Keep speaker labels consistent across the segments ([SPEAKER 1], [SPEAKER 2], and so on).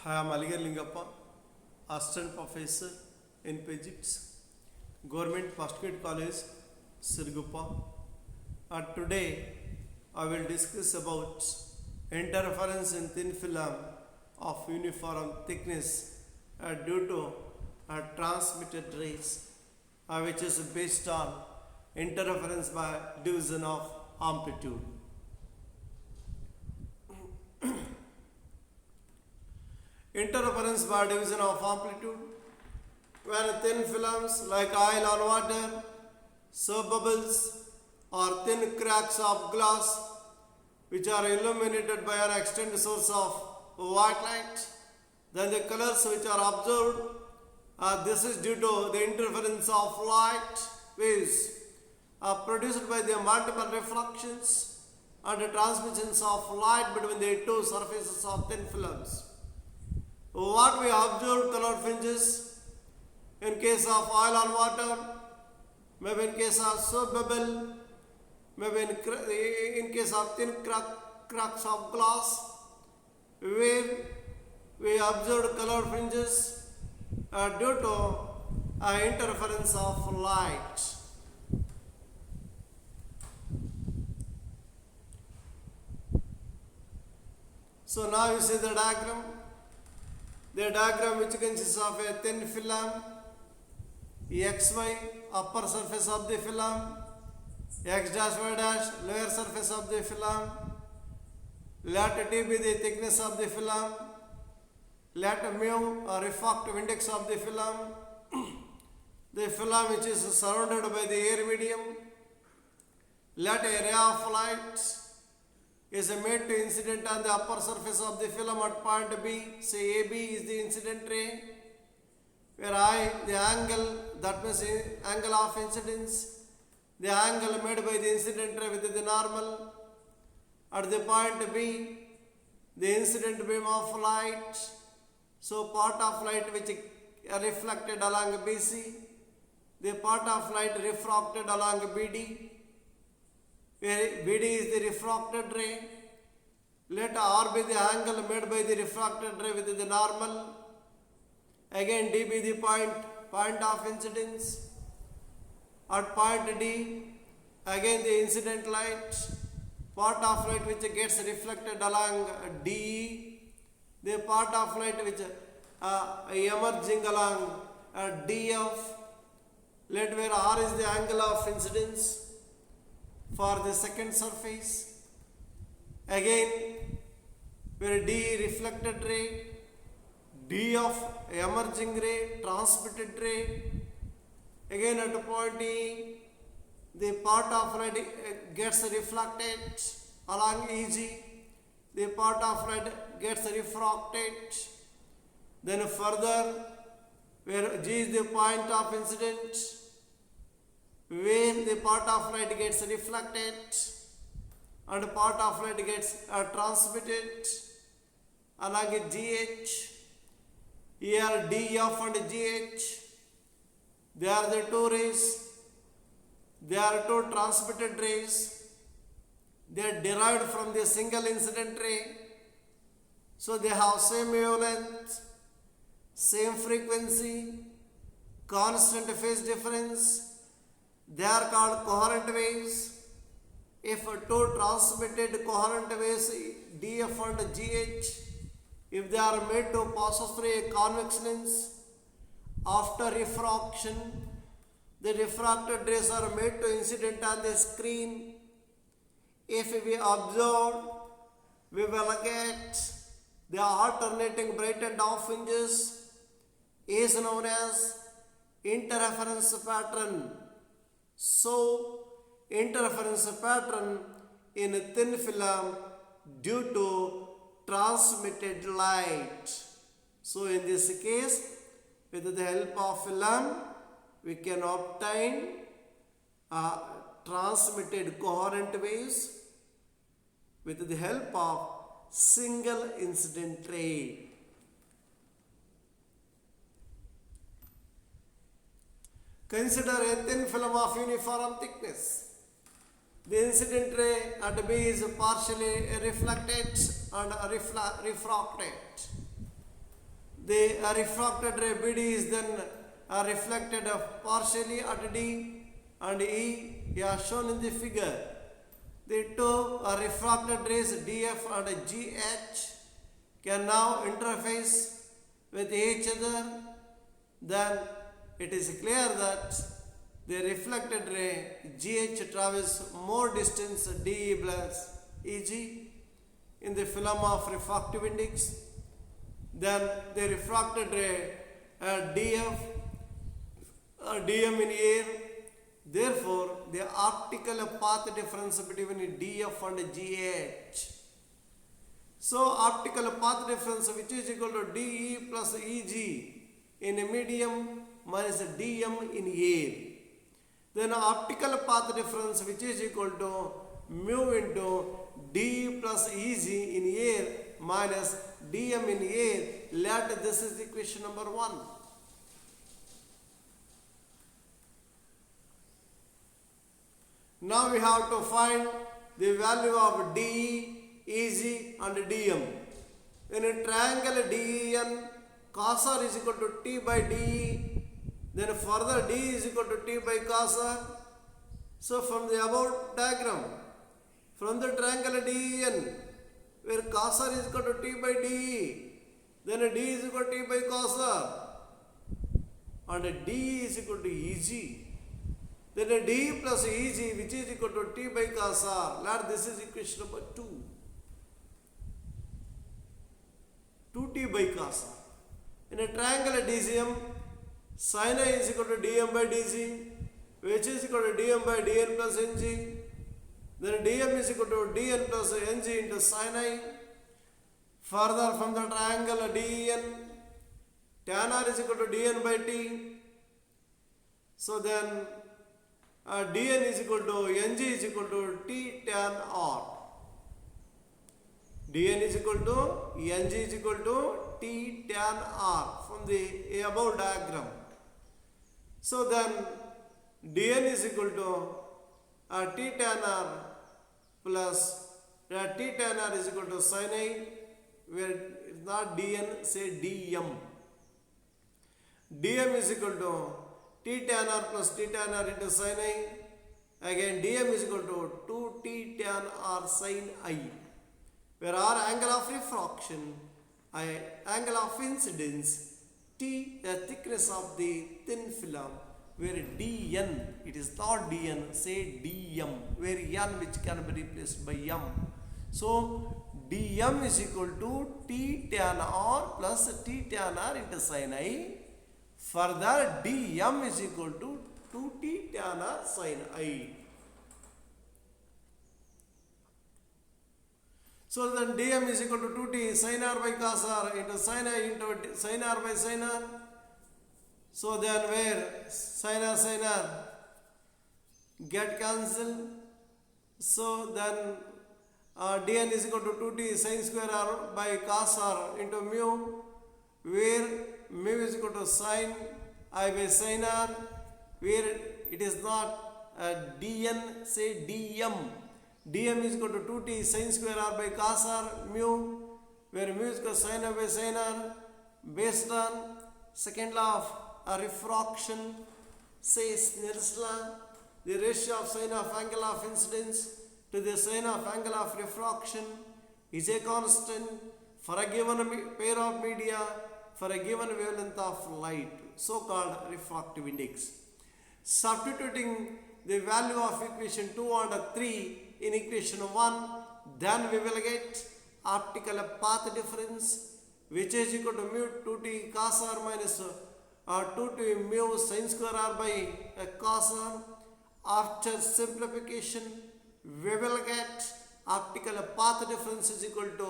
[SPEAKER 1] Hi, I am Aligar Lingappa, Assistant Professor in Physics, Government Postgrad College, Sirguppa. And today I will discuss about interference in thin film of uniform thickness due to transmitted rays, which is based on interference by division of amplitude. Interference by division of amplitude, when thin films like oil on water, soap bubbles, or thin cracks of glass which are illuminated by an extended source of white light, then the colors which are observed, this is due to the interference of light waves produced by the multiple refractions and the transmissions of light between the two surfaces of thin films. What we observed colored fringes in case of oil on water, maybe in case of soap bubble, maybe in case of thin cracks of glass, where we observed colored fringes due to interference of light. So now you see the diagram. The diagram which consists of a thin film, XY upper surface of the film, X dash Y dash lower surface of the film, let T be the thickness of the film, let mu or refractive index of the film which is surrounded by the air medium, let a ray of light is made to incident on the upper surface of the film at point B. Say AB is the incident ray, where I, the angle, that means angle of incidence, the angle made by the incident ray with the normal. At the point B, the incident beam of light, so part of light which reflected along BC, the part of light refracted along BD, where BD is the refracted ray. Let R be the angle made by the refracted ray with the normal. Again D be the point of incidence. At point D, again the incident light, part of light which gets reflected along DE, the part of light which emerging along DF. Let where R is the angle of incidence for the second surface. Again, where D reflected ray, D of emerging ray, transmitted ray. Again at point E, the part of light gets reflected along EG, the part of light gets refracted. Then further, where G is the point of incident, where the part of light gets reflected and part of light gets transmitted along GH. Here DF and GH, they are the two rays, they are two transmitted rays, they are derived from the single incident ray, so they have same wavelength, same frequency, constant phase difference. They are called coherent waves. If two transmitted coherent waves DF and GH, if they are made to pass through a convex lens, after refraction, the refracted rays are made to incident on the screen. If we observe, we will get the alternating bright and off fringes is known as interference pattern. So, interference pattern in a thin film due to transmitted light. So, in this case, with the help of film, we can obtain transmitted coherent waves with the help of single incident ray. Consider a thin film of uniform thickness. The incident ray at B is partially reflected and refracted. the refracted ray BD is then reflected partially at D and E as shown in the figure. The two refracted rays DF and GH can now interface with each other. Then it is clear that the reflected ray GH travels more distance DE plus EG in the film of refractive index than the refracted ray DF DM in air. Therefore, the optical path difference between DF and GH. So, optical path difference which is equal to DE plus EG in a medium minus DM in air. Then optical path difference which is equal to mu into D plus EG in air minus DM in air. Let this is equation number 1. Now we have to find the value of DE, EG and DM. In a triangle DEN, cos R is equal to T by DE. Then further D is equal to T by cos R. So from the above diagram, from the triangle DEN, where cos R is equal to T by DE, then D is equal to T by cos R, and D is equal to EG. Then a D plus EG which is equal to T by cos R. Let this is equation number 2. 2T by cos R. In a triangle DCM, sin I is equal to dm by dc, which is equal to dm by dn plus ng. Then dm is equal to dn plus ng into sin I. Further from the triangle DEN, tan R is equal to dn by t. So then dn is equal to ng is equal to t tan R. dn is equal to ng is equal to t tan R from the above diagram. So then dn is equal to t tan R plus t tan R is equal to sin I, where it's not dn, say dm. dm is equal to t tan R plus t tan R into sin I. Again dm is equal to 2t tan R sin I, where R angle of refraction, I angle of incidence, T the thickness of the thin film, where dn, it is not dn, say dm, where n which can be replaced by m. So dm is equal to t tan R plus t tan R into sin I. Further dm is equal to 2t tan R sin I. So then dm is equal to 2t sin R by cos R into sin I into sin R by sin R. So then where sin R get cancelled. So then dn is equal to 2t sin square R by cos R into mu, where mu is equal to sin I by sin R, where it is not dn, say dm. dm is equal to 2t sin square R by cos R mu, where mu is equal to sin R by sin R, based on second law of refraction, says Snell's law. The ratio of sine of angle of incidence to the sine of angle of refraction is a constant for a given pair of media for a given wavelength of light, so called refractive index. Substituting the value of equation 2 and 3 in equation 1, then we will get optical path difference, which is equal to mu 2t cos R minus 2t mu sin square R by cos R. After simplification, we will get optical path difference is equal to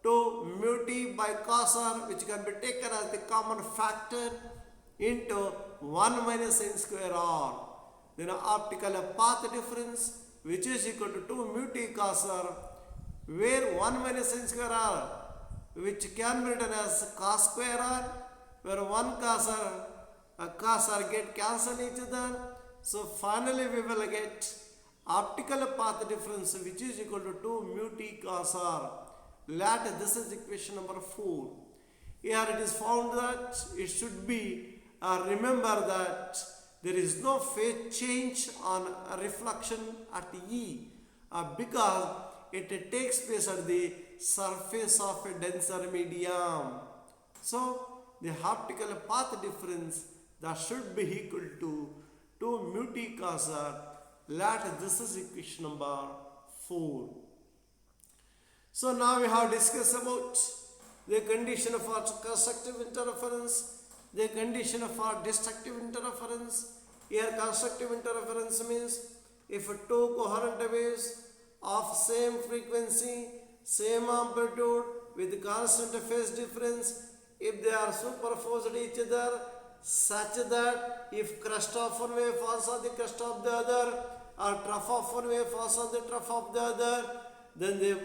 [SPEAKER 1] 2 mu t by cos R, which can be taken as the common factor, into 1 minus sin square R. Then optical path difference, which is equal to 2 mu t cos R, where 1 minus sin square R, which can be written as cos square R, where 1 cos R get cancel each other. So finally we will get optical path difference, which is equal to 2 mu t cos R. Let this is equation number 4. Here it is found that it should be, remember that there is no phase change on reflection at E because it takes place at the surface of a denser medium. So the optical path difference that should be equal to 2 mu t cos r. Let this is equation number 4. So now we have discussed about the condition for constructive interference, the condition for destructive interference. Here constructive interference means if two coherent waves of same frequency, same amplitude with constant phase difference, if they are superposed each other such that if crest of one wave falls on the crest of the other or trough of one wave falls on the trough of the other, then the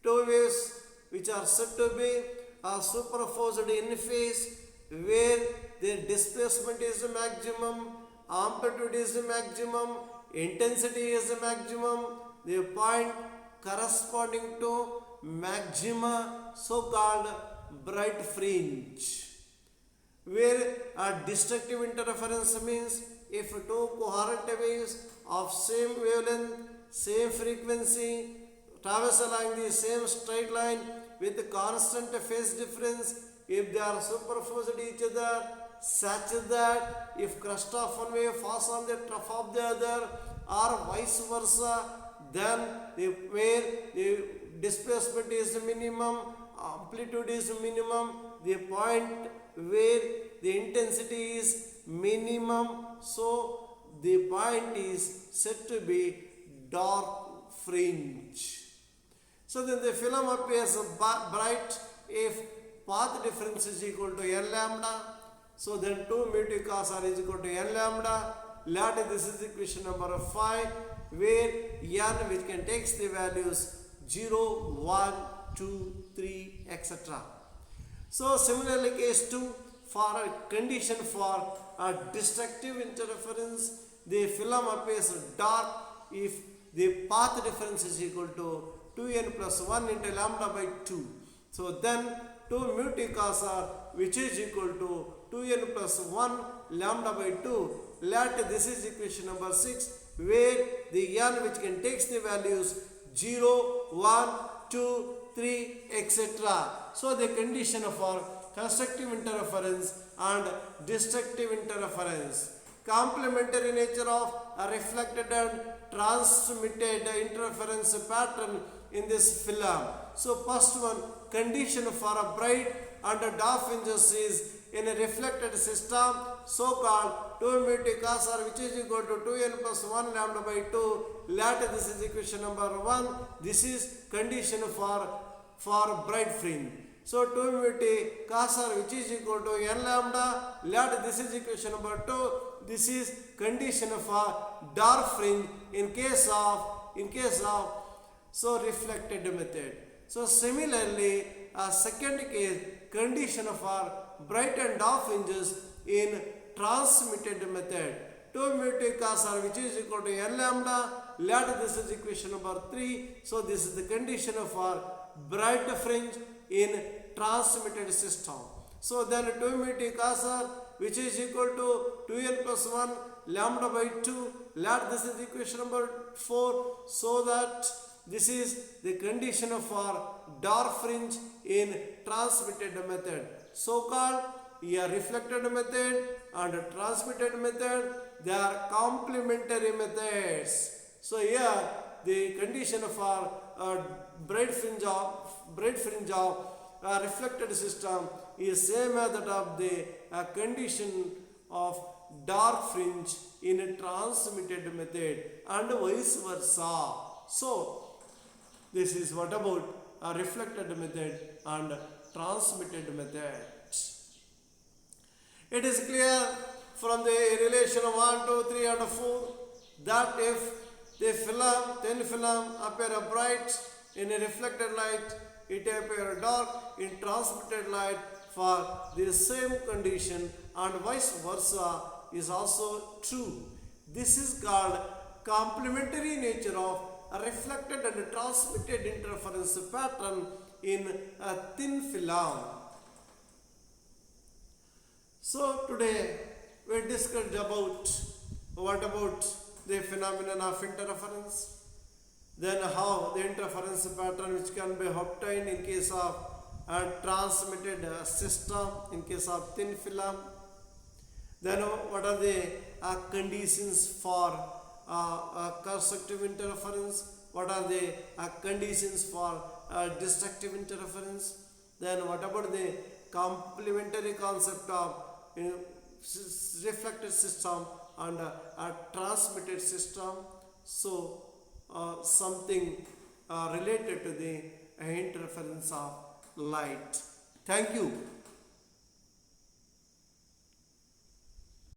[SPEAKER 1] two waves which are said to be are superposed in phase where their displacement is the maximum, amplitude is the maximum, intensity is the maximum, the point corresponding to maxima, so called bright fringe. Where a destructive interference means if two coherent waves of same wavelength, same frequency traverse along the same straight line with constant phase difference, if they are superposed each other such that if crest of one wave falls on the trough of the other or vice versa, then where the displacement is minimum, amplitude is minimum, the point where the intensity is minimum, so the point is said to be dark fringe. So then the film appears bright if path difference is equal to n lambda. So then 2 mu t cos r is equal to n lambda. Let this is equation number 5 where n which can takes the values 0, 1, 2, 3, etc. So similarly case 2, for a condition for a destructive interference, the film appears dark if the path difference is equal to 2n plus 1 into lambda by 2. So then 2 mu t cos r which is equal to 2n plus 1 lambda by 2. Let this is equation number 6 where the n which can takes the values 0, 1, 2, 3, etc. So the condition for constructive interference and destructive interference. Complementary nature of a reflected and transmitted interference pattern in this film. So first one, condition for a bright and a dark fringes is in a reflected system, so called 2 mu t cos r which is equal to 2n plus 1 lambda by 2. Let this is equation number 1. This is condition for bright fringe. So 2 mu t cos r which is equal to n lambda. Let this is equation number 2. This is condition for dark fringe in case of so reflected method. So similarly, a second case, condition for bright and dark fringes in transmitted method. 2 mu t cos r which is equal to n lambda. Let this is equation number 3. So this is the condition for bright fringe in transmitted system. So then 2 mu t cos r which is equal to 2n plus 1 lambda by 2. Let this is equation number 4. So that this is the condition for dark fringe in transmitted method. So called a reflected method and a transmitted method, they are complementary methods. So here the condition for bright fringe of reflected system is same as that of the condition of dark fringe in a transmitted method and vice versa. So this is what about a reflected method and transmitted method. It is clear from the relation of 1, 2, 3 and 4 that if the thin film appear bright in a reflected light, it appear dark in transmitted light for the same condition and vice versa is also true. This is called complementary nature of a reflected and transmitted interference pattern in a thin film. So today we discussed about what about the phenomenon of interference, then how the interference pattern which can be obtained in case of a transmitted system, in case of thin film, then what are the conditions for constructive interference, what are the conditions for destructive interference, then what about the complementary concept of reflected system and a transmitted system. So something related to the interference of light. Thank you.